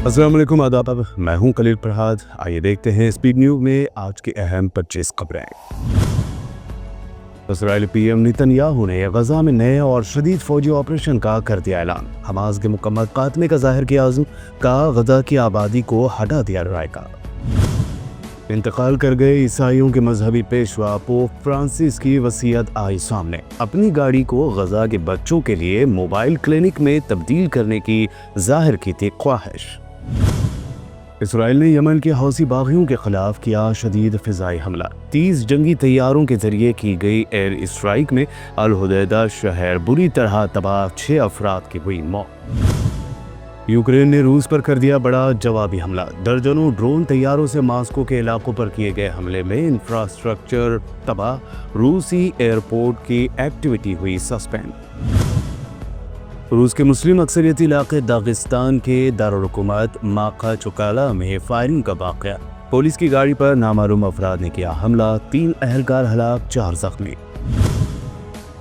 अस्सलाम वालेकुम, आदाब। मैं हूं खलील फरहाद। आइए देखते हैं स्पीड न्यूज में आज की अहम 25 खबरें। इस्राएली पीएम नेतन्याहू ने गजा में नए और शदीद फौजी ऑपरेशन का कर दिया ऐलान। हमास के मुकम्मल खात्मे का जाहिर किया आज़म। कहा गजा की आबादी को हटा दिया जाएगा। इंतकाल कर गए ईसाइयों के मजहबी पेशवा पोप फ्रांसिस की वसीयत आई सामने। अपनी गाड़ी को गजा के बच्चों के लिए मोबाइल क्लिनिक में तब्दील करने की जाहिर की थी ख्वाहिश। इसराइल ने यमन के हौसी बागियों के खिलाफ किया शदीद फिजाई हमला। 30 जंगी तैयारों के जरिए की गई एयर स्ट्राइक में अल हुदैदा शहर बुरी तरह तबाह, 6 अफराद की हुई मौत। यूक्रेन ने रूस पर कर दिया बड़ा जवाबी हमला। दर्जनों ड्रोन तैयारों से मॉस्को के इलाकों पर किए गए हमले में इंफ्रास्ट्रक्चर तबाह। रूसी एयरपोर्ट की एक्टिविटी हुई सस्पेंड। रूस के मुस्लिम अक्सरियती इलाके दागिस्तान के दारुल हुकूमत माकाचुकाला में फायरिंग का वाक़या। पुलिस की गाड़ी पर नामालूम अफराद ने किया हमला। 3 अहलकार हलाक, 4 जख्मी।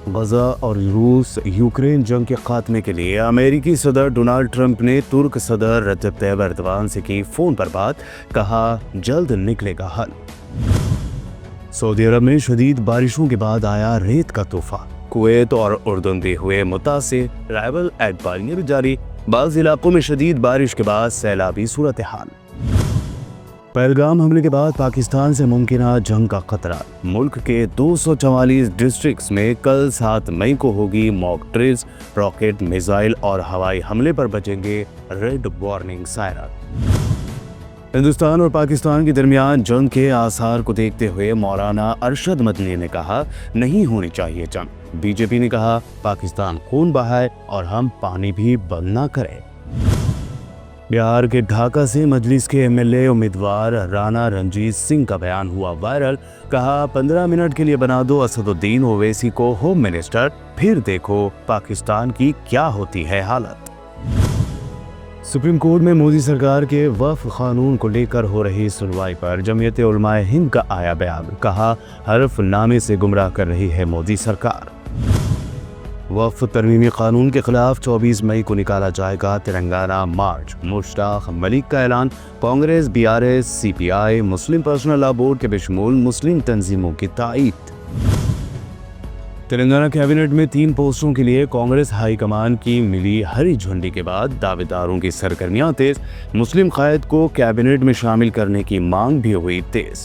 गजा और रूस यूक्रेन जंग के खात्मे के लिए अमेरिकी सदर डोनाल्ड ट्रंप ने तुर्क सदर रजब तैयब एर्दोगान से की फ़ोन पर बात। कहा जल्द निकलेगा हल। सऊदी अरब में शदीद बारिशों के बाद आया रेत का तूफान। कुवैत और उर्दन भी हुए मुतासिर। ट्रैवल एडवाइजरी जारी। बाज़ इलाकों में शदीद बारिश के बाद सैलाबी सूरत हाल। पहलगाम हमले के बाद पाकिस्तान से मुमकिन जंग का खतरा। मुल्क के 244 डिस्ट्रिक्ट्स में कल 7 मई को होगी मॉक ड्रिल्स। रॉकेट, मिसाइल और हवाई हमले पर बचेंगे रेड वार्निंग सायरन। हिंदुस्तान और पाकिस्तान के दरमियान जंग के आसार को देखते हुए मौलाना अरशद मदनी ने कहा नहीं होनी चाहिए जंग। बीजेपी ने कहा पाकिस्तान खून बहाए और हम पानी भी बंद ना करें। बिहार के ढाका से मजलिस के एमएलए उम्मीदवार राणा रणजीत सिंह का बयान हुआ वायरल। कहा 15 मिनट के लिए बना दो असदुद्दीन ओवैसी को होम मिनिस्टर, फिर देखो पाकिस्तान की क्या होती है हालत। सुप्रीम कोर्ट में मोदी सरकार के वक्फ कानून को लेकर हो रही सुनवाई पर जमीयत उलमाए हिंद का आया बयान। कहा हरफनामे से गुमराह कर रही है मोदी सरकार। वक्फ तरमीमी कानून के खिलाफ 24 मई को निकाला जाएगा तेलंगाना मार्च। मुश्ताक मलिक का ऐलान। कांग्रेस, बीआरएस, सीपीआई, मुस्लिम पर्सनल लॉ बोर्ड के बेशमूल मुस्लिम तंजीमों की ताईद। तेलंगाना कैबिनेट में 3 पोस्टों के लिए कांग्रेस हाईकमान की मिली हरी झंडी के बाद दावेदारों की सरगर्मियां तेज। मुस्लिम कायद को कैबिनेट में शामिल करने की मांग भी हुई तेज।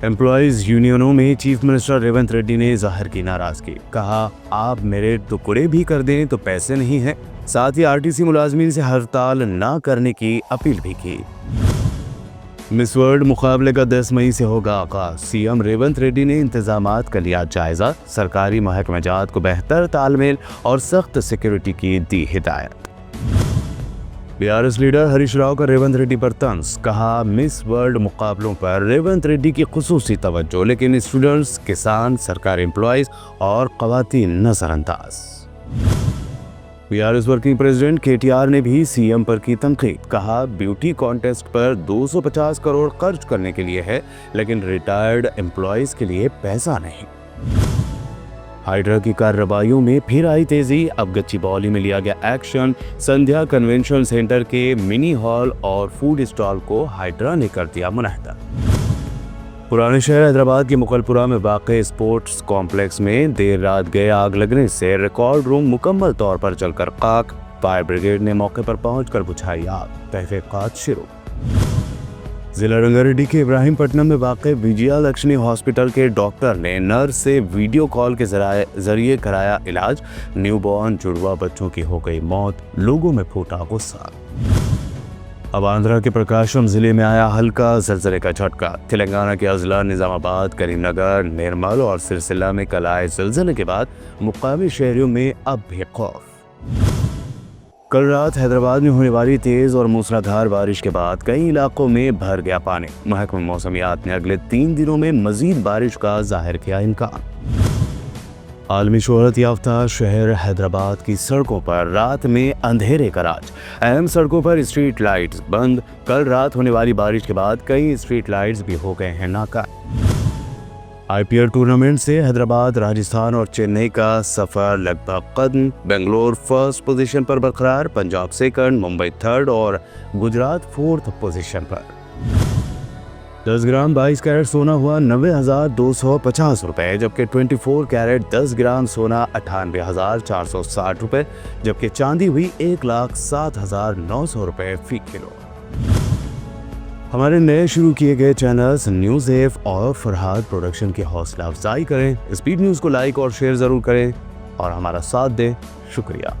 एम्प्लॉयज यूनियनों में चीफ मिनिस्टर रेवंत रेड्डी ने जाहिर की नाराजगी। कहा आप मेरे टुकड़े भी कर दें तो पैसे नहीं है। साथ ही आरटीसी मुलाजमीन से हड़ताल न करने की अपील भी की। मिस वर्ल्ड मुकाबले का 10 मई से होगा आगाज। सीएम रेवंत रेड्डी ने इंतजामात का लिया जायजा। सरकारी महकमेजात को बेहतर तालमेल और सख्त सिक्योरिटी की दी हिदायत। बीआरएस लीडर हरीश राव का रेवंत रेड्डी पर तंज। कहा मिस वर्ल्ड मुकाबलों पर रेवंत रेड्डी की खुसूसी तवज्जो, लेकिन स्टूडेंट्स, किसान, सरकारी एम्प्लॉयज और खवातीन नजरअंदाज। बीआरएस वर्किंग प्रेसिडेंट केटीआर ने भी सीएम पर की तनकीद। कहा ब्यूटी कॉन्टेस्ट पर 250 करोड़ खर्च करने के लिए है, लेकिन रिटायर्ड एम्प्लॉयज के लिए पैसा नहीं। हाइड्रा की कार्रवाइयों में फिर आई तेजी। अब गच्चीबौली में लिया गया एक्शन। संध्या कन्वेंशन सेंटर के मिनी हॉल और फूड स्टॉल को हाइड्रा ने कर दिया मुनहदा। पुराने शहर हैदराबाद के मुगलपुरा में वाक़े स्पोर्ट्स कॉम्प्लेक्स में देर रात गए आग लगने से रिकॉर्ड रूम मुकम्मल तौर पर जलकर खाक। फायर ब्रिगेड ने मौके पर पहुंचकर बुझाई आग। तहकीकात शुरू। जिला रंगारेड्डी के इब्राहिमपट्टनम में वाक़े विजया लक्ष्मी हॉस्पिटल के डॉक्टर ने नर्स से वीडियो कॉल के जरिए कराया इलाज। न्यूबॉर्न जुड़वा बच्चों की हो गई मौत। लोगों में फूटा गुस्सा। अब आंध्रा के प्रकाशम जिले में आया हल्का ज़लज़ले का झटका। तेलंगाना के अजला, निजामाबाद, करीमनगर, निर्मल और सिरसिला में कल आए ज़लज़ले के बाद मुकामी शहरों में अब भी खौफ। कल रात हैदराबाद में होने वाली तेज और मूसलाधार बारिश के बाद कई इलाकों में भर गया पानी। महकमा मौसमियात ने अगले 3 दिनों में मजीद बारिश का जाहिर किया इम्कान। आलमी शोहरत याफ्ता शहर हैदराबाद की सड़कों पर रात में अंधेरे का राज। अहम सड़कों पर स्ट्रीट लाइट्स बंद। कल रात होने वाली बारिश के बाद कई स्ट्रीट लाइट्स भी हो गए हैं नाकाम। आईपीएल टूर्नामेंट से हैदराबाद, राजस्थान और चेन्नई का सफर लगभग खत्म। बेंगलोर फर्स्ट पोजीशन पर बरकरार, पंजाब सेकंड, मुंबई थर्ड और गुजरात फोर्थ पोजीशन पर। 10 ग्राम 22 कैरेट सोना हुआ 90,250 रुपए, जबकि 24 कैरेट 10 ग्राम सोना 98,460 रुपए, जबकि चांदी हुई 1,07,900 रुपए फी किलो। हमारे नए शुरू किए गए चैनल्स न्यूज़ एफ और फरहाद प्रोडक्शन की हौसला अफजाई करें, स्पीड न्यूज़ को लाइक और शेयर ज़रूर करें और हमारा साथ दें। शुक्रिया।